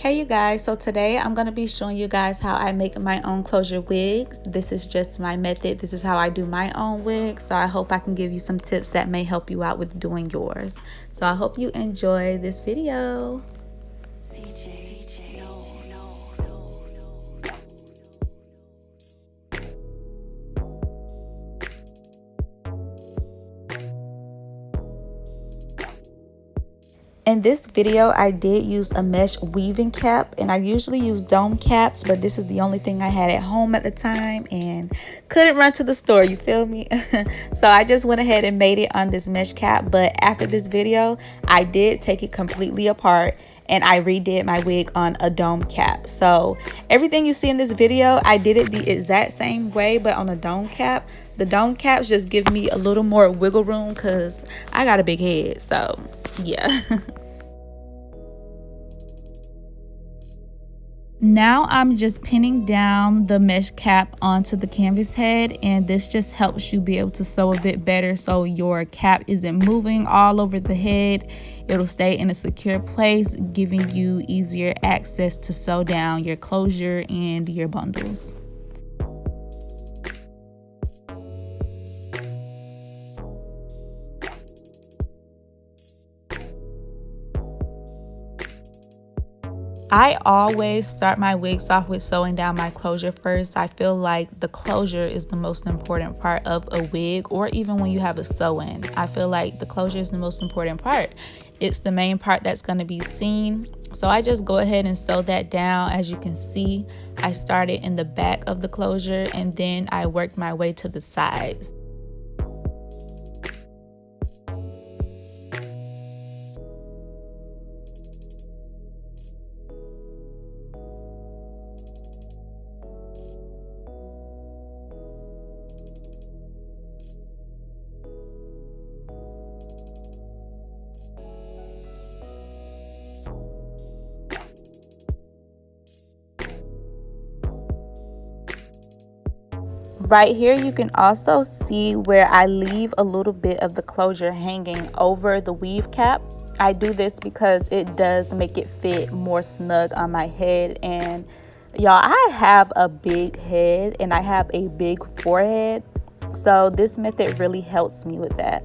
Hey you guys, so today I'm going to be showing you guys how I make my own closure wigs. This is just my method. This is how I do my own wigs. So I hope I can give you some tips that may help you out with doing yours. So I hope you enjoy this video. In this video, I did use a mesh weaving cap, and I usually use dome caps, but this is the only thing I had at home at the time and couldn't run to the store, you feel me? So I just went ahead and made it on this mesh cap, but after this video, I did take it completely apart and I redid my wig on a dome cap. So everything you see in this video, I did it the exact same way, but on a dome cap. The dome caps just give me a little more wiggle room because I got a big head, so yeah. Now I'm just pinning down the mesh cap onto the canvas head, and this just helps you be able to sew a bit better so your cap isn't moving all over the head. It'll stay in a secure place, giving you easier access to sew down your closure and your bundles. I always start my wigs off with sewing down my closure first. I feel like the closure is the most important part of a wig, or even when you have a sew-in. I feel like the closure is the most important part. It's the main part that's going to be seen. So I just go ahead and sew that down. As you can see, I started in the back of the closure and then I worked my way to the sides. Right here you can also see where I leave a little bit of the closure hanging over the weave cap. I do this because it does make it fit more snug on my head, and y'all, I have a big head and I have a big forehead, so this method really helps me with that.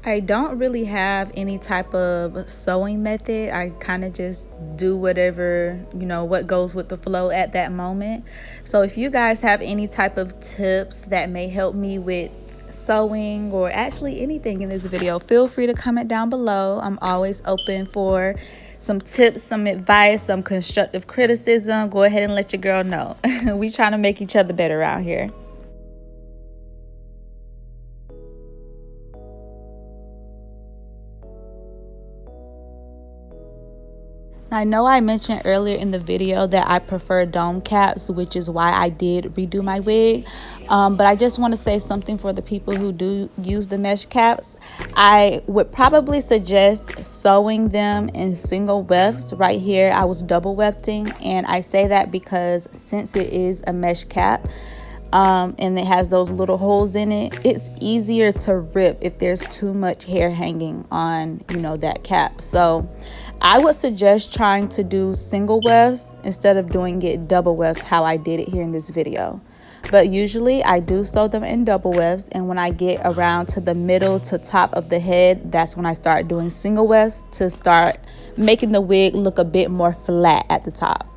I don't really have any type of sewing method. I kind of just do whatever, what goes with the flow at that moment. So if you guys have any type of tips that may help me with sewing or actually anything in this video, feel free to comment down below. I'm always open for some tips, some advice, some constructive criticism. Go ahead and let your girl know. We trying to make each other better around here. I know I mentioned earlier in the video that I prefer dome caps, which is why I did redo my wig. But I just want to say something for the people who do use the mesh caps. I would probably suggest sewing them in single wefts. Right here, I was double wefting, and I say that because since it is a mesh cap, and it has those little holes in it, it's easier to rip if there's too much hair hanging on, that cap. So I would suggest trying to do single wefts instead of doing it double wefts how I did it here in this video. But usually I do sew them in double wefts, and when I get around to the middle to top of the head, that's when I start doing single wefts to start making the wig look a bit more flat at the top.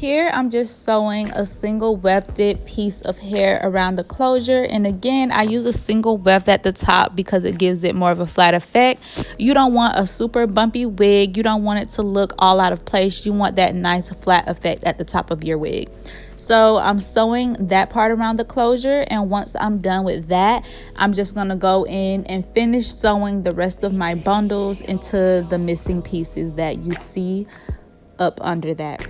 Here I'm just sewing a single wefted piece of hair around the closure, and again I use a single weft at the top because it gives it more of a flat effect. You don't want a super bumpy wig, you don't want it to look all out of place, you want that nice flat effect at the top of your wig. So I'm sewing that part around the closure, and once I'm done with that, I'm just gonna go in and finish sewing the rest of my bundles into the missing pieces that you see up under that.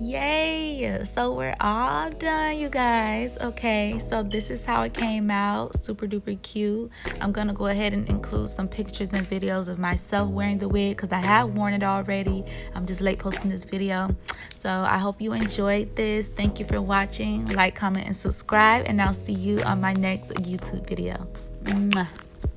Yay! So we're all done, you guys. Okay, so this is how it came out. Super duper cute. I'm gonna go ahead and include some pictures and videos of myself wearing the wig because I have worn it already. I'm just late posting this video. So I hope you enjoyed this. Thank you for watching. Like, comment, and subscribe, and I'll see you on my next YouTube video. Mwah.